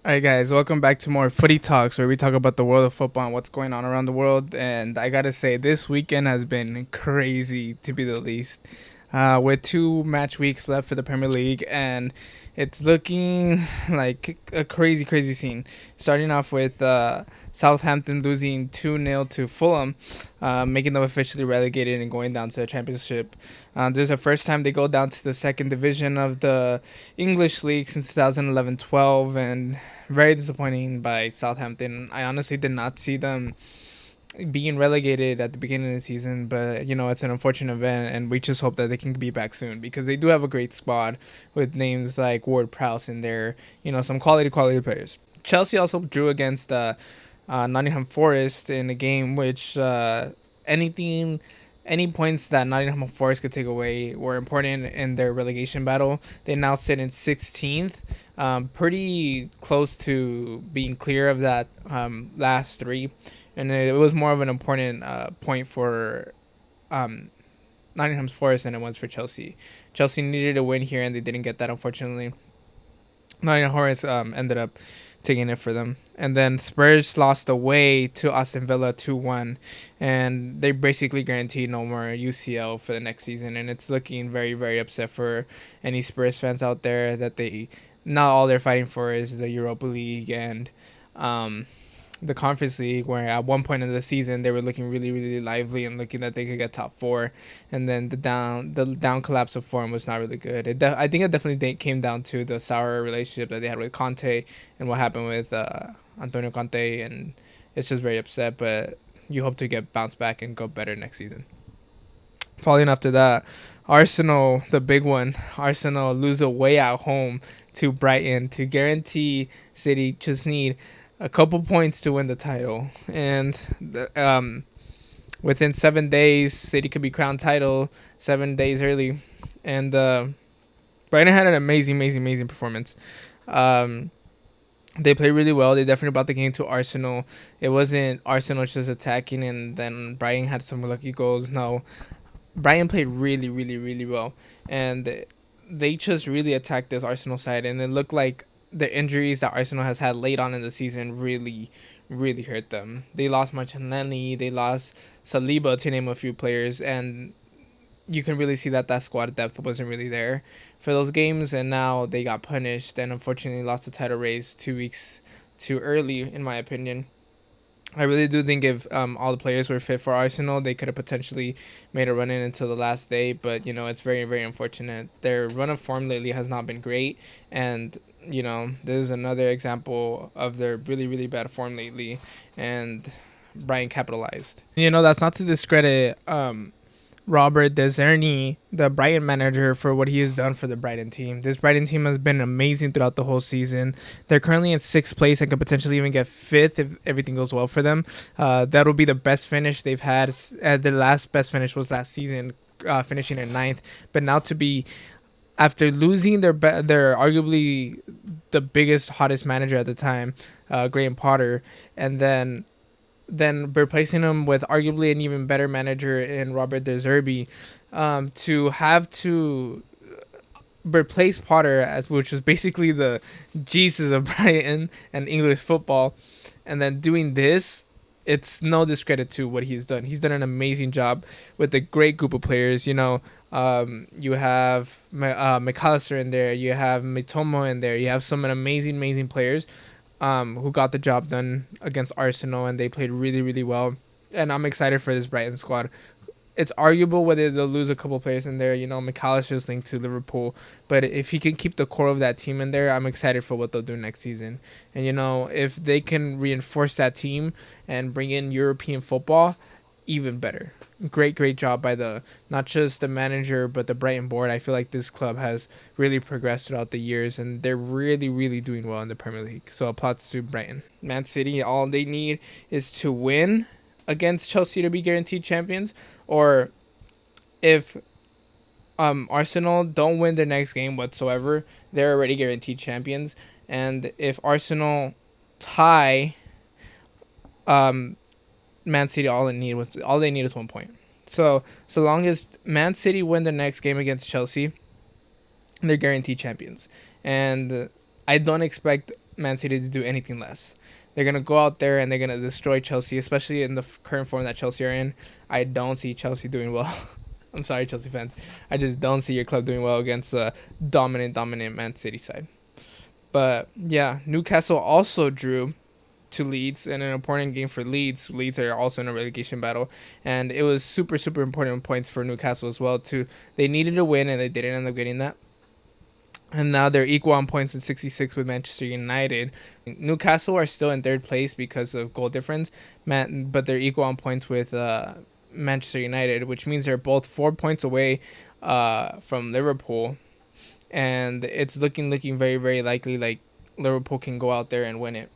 All right, guys, welcome back to more Footy Talks, where we talk about the world of football and what's going on around the world. And I gotta say, this weekend has been crazy, to be the least. With 2 match weeks left for the Premier League, and it's looking like a crazy, crazy scene. Starting off with Southampton losing 2-0 to Fulham, making them officially relegated and going down to the Championship. This is the first time they go down to the second division of the English League since 2011-12, and very disappointing by Southampton. I honestly did not see them being relegated at the beginning of the season, but it's an unfortunate event, and we just hope that they can be back soon because they do have a great squad with names like Ward Prowse in there, some quality players. Chelsea also drew against Nottingham Forest in a game which anything any points that Nottingham Forest could take away were important in their relegation battle. They now sit in 16th, pretty close to being clear of that last three, and it was more of an important point for um, Nottingham Forest than it was for Chelsea. Chelsea needed a win here, and they didn't get that, unfortunately. Nottingham Forest ended up taking it for them. And then Spurs lost away to Aston Villa 2-1, and they basically guaranteed no more UCL for the next season. And it's looking very, very upset for any Spurs fans out there that they not all they're fighting for is the Europa League and the Conference League, where at one point in the season they were looking really, really lively and looking that they could get top four, and then the down collapse of form was not really good. I think it definitely came down to the sour relationship that they had with Conte and what happened with Antonio Conte, and it's just very upset. But you hope to get bounce back and go better next season. Following after that, Arsenal, the big one, Arsenal lose away at home to Brighton to guarantee City just need a couple points to win the title. And within 7 days, City could be crowned title 7 days early. And Brighton had an amazing performance. Um, they played really well. They definitely brought the game to Arsenal. It wasn't Arsenal just attacking and then Brighton had some lucky goals. No, Brighton played really, really, really well, and they just really attacked this Arsenal side, and it looked like the injuries that Arsenal has had late on in the season really, really hurt them. They lost Martinelli, they lost Saliba, to name a few players, and you can really see that that squad depth wasn't really there for those games, and now they got punished and unfortunately lost the title race 2 weeks too early, in my opinion. I really do think if all the players were fit for Arsenal, they could have potentially made a run in until the last day. But it's very, very unfortunate. Their run of form lately has not been great, and this is another example of their really, really bad form lately. And Brian capitalized. That's not to discredit Robert Deserny, the Brighton manager, for what he has done for the Brighton team. This Brighton team has been amazing throughout the whole season. They're currently in sixth place and could potentially even get fifth if everything goes well for them. That'll be the best finish they've had. The last best finish was last season, finishing in ninth. But now to be after losing their arguably the biggest, hottest manager at the time, Graham Potter, and then replacing him with arguably an even better manager in Robert De Zerbi, to have to replace Potter, which was basically the Jesus of Brighton and English football, and then doing this, it's no discredit to what he's done. He's done an amazing job with a great group of players. You have McAllister in there, you have Mitomo in there, you have some amazing players who got the job done against Arsenal, and they played really, really well. And I'm excited for this Brighton squad. It's arguable whether they'll lose a couple players in there. McAllister's linked to Liverpool, but if he can keep the core of that team in there, I'm excited for what they'll do next season. And if they can reinforce that team and bring in European football, even better. Great job by the not just the manager but the Brighton board. I feel like this club has really progressed throughout the years, and they're really, really doing well in the Premier League. So applause to Brighton. Man City, all they need is to win against Chelsea to be guaranteed champions, or if Arsenal don't win their next game whatsoever, they're already guaranteed champions. And if Arsenal tie Man City, all they need is 1 point. So long as Man City win the next game against Chelsea, they're guaranteed champions. And I don't expect Man City to do anything less. They're gonna go out there and they're gonna destroy Chelsea, especially in the current form that Chelsea are in. I don't see Chelsea doing well. I'm sorry, Chelsea fans. I just don't see your club doing well against a dominant Man City side. But yeah, Newcastle also drew to Leeds in an important game for Leeds. Leeds are also in a relegation battle, and it was super important points for Newcastle as well. Too, they needed a win and they didn't end up getting that. And now they're equal on points at 66 with Manchester United. Newcastle are still in third place because of goal difference, but they're equal on points with Manchester United, which means they're both 4 points away from Liverpool. And it's looking very likely like Liverpool can go out there and win it.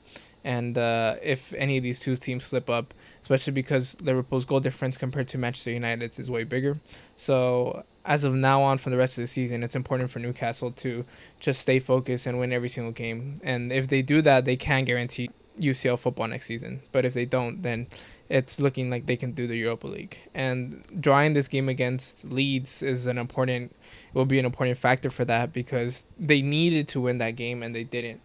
And if any of these two teams slip up, especially because Liverpool's goal difference compared to Manchester United's is way bigger. So as of now on for the rest of the season, it's important for Newcastle to just stay focused and win every single game. And if they do that, they can guarantee UCL football next season. But if they don't, then it's looking like they can do the Europa League. And drawing this game against Leeds will be an important factor for that, because they needed to win that game and they didn't.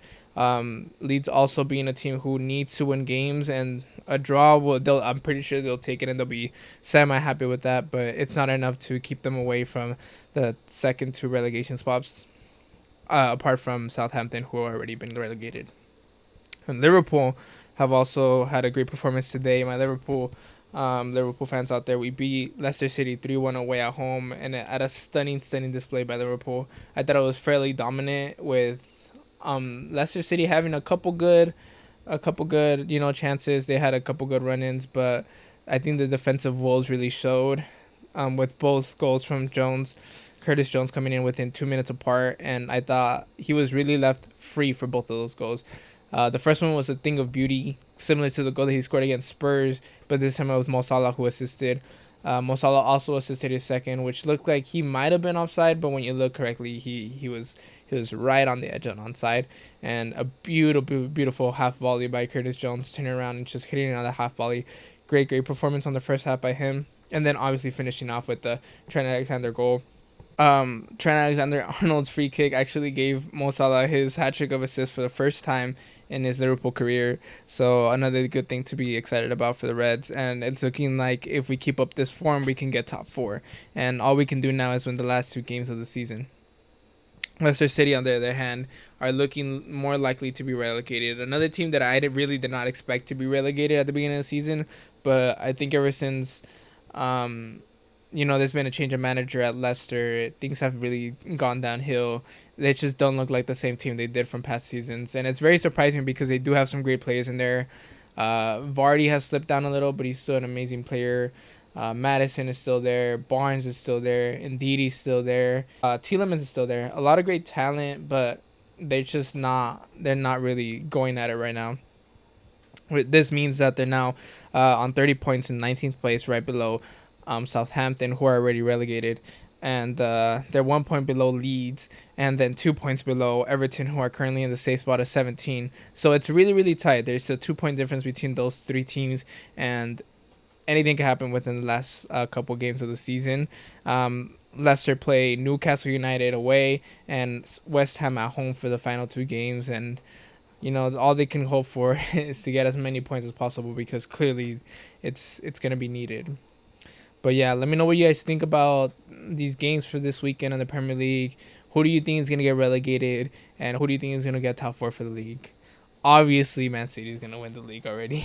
Leeds also being a team who needs to win games, and a draw I'm pretty sure they'll take it and they'll be semi-happy with that, but it's not enough to keep them away from the second two relegation spots, apart from Southampton, who have already been relegated. And Liverpool have also had a great performance today. My Liverpool fans out there, we beat Leicester City 3-1 away at home, and at a stunning display by Liverpool. I thought it was fairly dominant, with Leicester City having a couple good chances. They had a couple good run-ins, but I think the defensive woes really showed, with both goals from Curtis Jones coming in within 2 minutes apart, and I thought he was really left free for both of those goals. The first one was a thing of beauty, similar to the goal that he scored against Spurs, but this time it was Mo Salah who assisted. Mo Salah also assisted his second, which looked like he might have been offside, but when you look correctly, he was right on the edge on onside. And a beautiful half volley by Curtis Jones, turning around and just hitting another half volley. Great performance on the first half by him, and then obviously finishing off with the Trent Alexander goal. Trent Alexander-Arnold's free kick actually gave Mo Salah his hat-trick of assists for the first time in his Liverpool career. So another good thing to be excited about for the Reds. And it's looking like if we keep up this form, we can get top four. And all we can do now is win the last two games of the season. Leicester City, on the other hand, are looking more likely to be relegated. Another team that I really did not expect to be relegated at the beginning of the season. But I think ever since there's been a change of manager at Leicester, things have really gone downhill. They just don't look like the same team they did from past seasons. And it's very surprising because they do have some great players in there. Vardy has slipped down a little, but he's still an amazing player. Madison is still there. Barnes is still there. Ndidi's still there. Tielemans is still there. A lot of great talent, but they're not really going at it right now. This means that they're now on 30 points in 19th place, right below Southampton, who are already relegated, and they're 1 point below Leeds, and then 2 points below Everton, who are currently in the safe spot of 17. So it's really tight. There's a 2-point difference between those three teams, and anything can happen within the last couple games of the season. Leicester play Newcastle United away and West Ham at home for the final two games, and all they can hope for is to get as many points as possible, because clearly it's going to be needed. But yeah, let me know what you guys think about these games for this weekend in the Premier League. Who do you think is going to get relegated? And who do you think is going to get top four for the league? Obviously, Man City is going to win the league already.